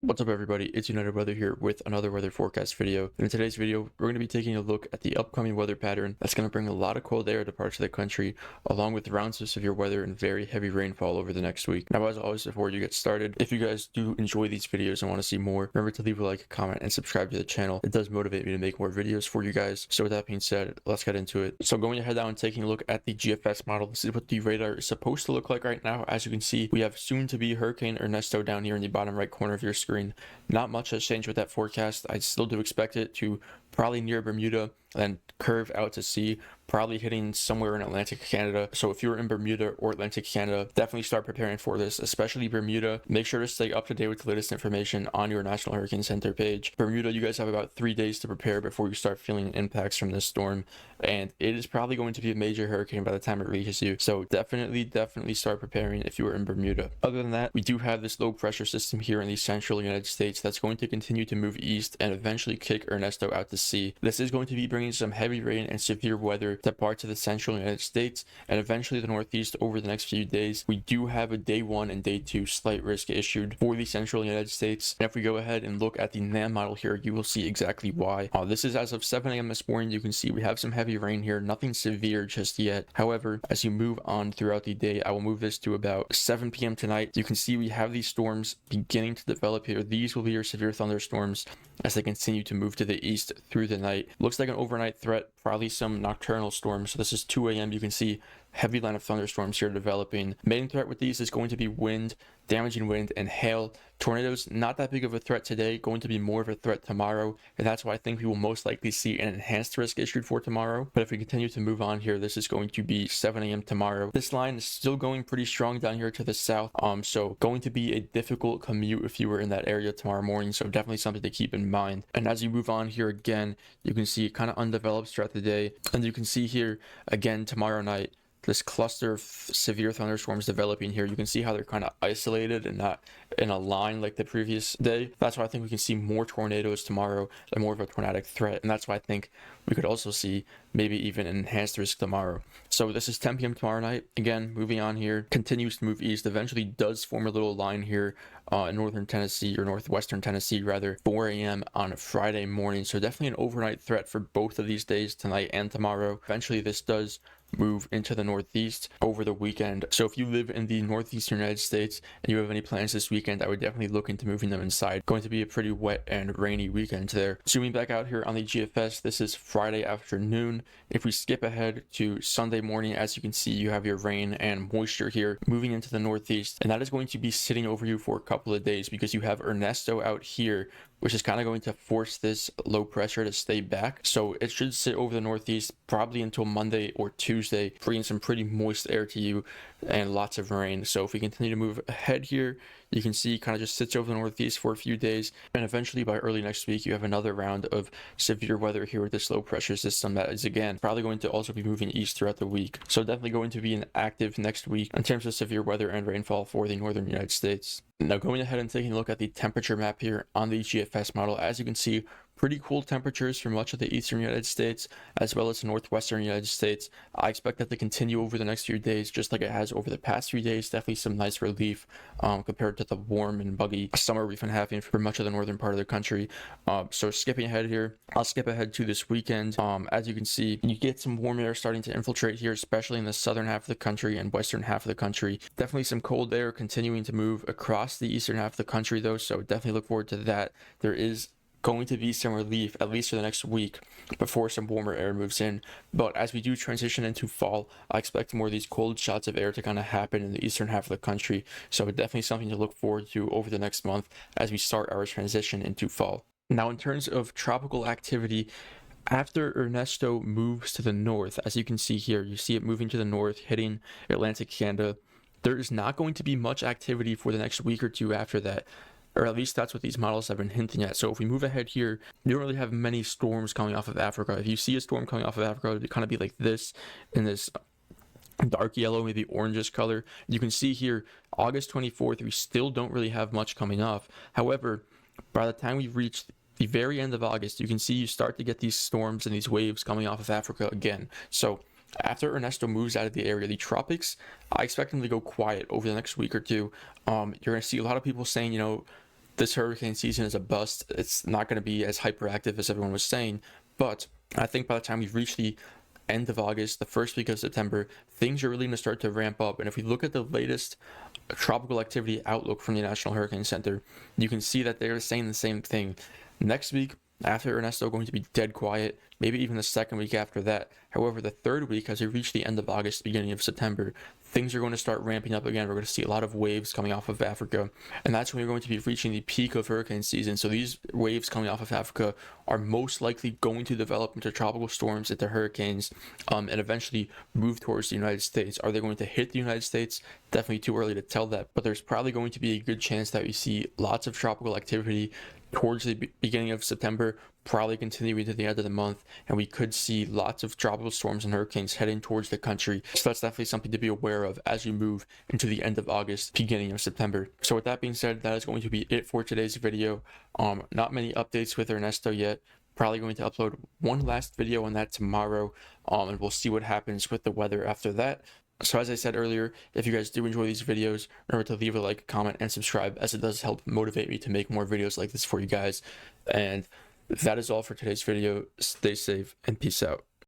What's up everybody, it's United Weather here with another weather forecast video. And in today's video, we're going to be taking a look at the upcoming weather pattern that's going to bring a lot of cold air to parts of the country, along with rounds of severe weather and very heavy rainfall over the next week. Now, as always, before you get started, if you guys do enjoy these videos and want to see more, remember to leave a like, comment, and subscribe to the channel. It does motivate me to make more videos for you guys. So with that being said, let's get into it. So going ahead now and taking a look at the GFS model, this is what the radar is supposed to look like right now. As you can see, we have soon to be Hurricane Ernesto down here in the bottom right corner of your screen. Not much has changed with that forecast. I still do expect it to probably near Bermuda and curve out to sea, probably hitting somewhere in Atlantic Canada. So if you're in Bermuda or Atlantic Canada, definitely start preparing for this, especially Bermuda. Make sure to stay up to date with the latest information on your National Hurricane Center page. Bermuda, you guys have about 3 days to prepare before you start feeling impacts from this storm, and it is probably going to be a major hurricane by the time it reaches you. So definitely start preparing if you are in Bermuda. Other than that, we do have this low pressure system here in the central United States that's going to continue to move east and eventually kick Ernesto out to sea. This is going to be bringing some heavy rain and severe weather to parts of the central United States and eventually the Northeast over the next few days. We do have a day 1 and day 2 slight risk issued for the central United States. And if we go ahead and look at the NAM model here, you will see exactly why. This is as of 7 a.m. this morning. You can see we have some heavy rain here, nothing severe just yet. However, as you move on throughout the day, I will move this to about 7 p.m. tonight. You can see we have these storms beginning to develop here. These will be your severe thunderstorms as they continue to move to the east through the night. Looks like an overnight threat, probably some nocturnal storms. So this is 2 a.m. You can see heavy line of thunderstorms here developing. Main threat with these is going to be wind, damaging wind, and hail. Tornadoes, not that big of a threat today, going to be more of a threat tomorrow, and that's why I think we will most likely see an enhanced risk issued for tomorrow. But if we continue to move on here, this is going to be 7 a.m. tomorrow. This line is still going pretty strong down here to the south, so going to be a difficult commute if you were in that area tomorrow morning, so definitely something to keep in mind. And as you move on here again, you can see it kind of undeveloped throughout the day, and you can see here again tomorrow night this cluster of severe thunderstorms developing here. You can see how they're kind of isolated and not in a line like the previous day. That's why I think we can see more tornadoes tomorrow and more of a tornadic threat. And that's why I think we could also see maybe even an enhanced risk tomorrow. So this is 10 p.m. tomorrow night. Again, moving on here, continues to move east, eventually does form a little line here in northern Tennessee, or northwestern Tennessee rather, 4 a.m. on a Friday morning. So definitely an overnight threat for both of these days, tonight and tomorrow. Eventually this does move into the northeast over the weekend. So if you live in the northeastern United States and you have any plans this weekend, I would definitely look into moving them inside. Going to be a pretty wet and rainy weekend there. Zooming back out here on the GFS, this is Friday afternoon. If we skip ahead to Sunday morning, as you can see, you have your rain and moisture here moving into the northeast, and that is going to be sitting over you for a couple of days because you have Ernesto out here, which is kind of going to force this low pressure to stay back. So it should sit over the northeast probably until Monday or Tuesday, bringing some pretty moist air to you and lots of rain. So if we continue to move ahead here, you can see kind of just sits over the northeast for a few days, and eventually by early next week you have another round of severe weather here with this low pressure system that is again probably going to also be moving east throughout the week. So definitely going to be an active next week in terms of severe weather and rainfall for the northern United States. Now going ahead and taking a look at the temperature map here on the GFS model, as you can see, pretty cool temperatures for much of the eastern United States as well as the northwestern United States. I expect that to continue over the next few days just like it has over the past few days. Definitely some nice relief compared to the warm and buggy summer we've been having for much of the northern part of the country. So skipping ahead here, I'll skip ahead to this weekend. As you can see, you get some warm air starting to infiltrate here, especially in the southern half of the country and western half of the country. Definitely some cold air continuing to move across the eastern half of the country though, so definitely look forward to that. There is going to be some relief at least for the next week before some warmer air moves in, but as we do transition into fall, I expect more of these cold shots of air to kind of happen in the eastern half of the country. So definitely something to look forward to over the next month as we start our transition into fall. Now in terms of tropical activity, after Ernesto moves to the north, as you can see here, you see it moving to the north, hitting Atlantic Canada. There is not going to be much activity for the next week or two after that, or at least that's what these models have been hinting at. So if we move ahead here, you don't really have many storms coming off of Africa. If you see a storm coming off of Africa, it would kind of be like this, in this dark yellow, maybe orangish color. You can see here, August 24th, we still don't really have much coming off. However, by the time we reach the very end of August, you can see you start to get these storms and these waves coming off of Africa again. So after Ernesto moves out of the area, the tropics, I expect them to go quiet over the next week or two. You're going to see a lot of people saying, this hurricane season is a bust. It's not going to be as hyperactive as everyone was saying, but I think by the time we reach the end of August, the first week of September, things are really going to start to ramp up. And if we look at the latest tropical activity outlook from the National Hurricane Center, you can see that they're saying the same thing. Next week, after Ernesto, going to be dead quiet, maybe even the second week after that. However, the third week, as we reach the end of August, beginning of September, things are going to start ramping up again. We're going to see a lot of waves coming off of Africa, and that's when we're going to be reaching the peak of hurricane season. So these waves coming off of Africa are most likely going to develop into tropical storms, into hurricanes, and eventually move towards the United States. Are they going to hit the United States? Definitely too early to tell that, but there's probably going to be a good chance that we see lots of tropical activity towards the beginning of September, probably continuing to the end of the month, and we could see lots of tropical storms and hurricanes heading towards the country. So that's definitely something to be aware of as you move into the end of August, beginning of September. So with that being said, that is going to be it for today's video. Not many updates with Ernesto yet. Probably going to upload one last video on that tomorrow, and we'll see what happens with the weather after that. So as I said earlier, if you guys do enjoy these videos, remember to leave a like, comment, and subscribe, as it does help motivate me to make more videos like this for you guys. And that is all for today's video. Stay safe and peace out.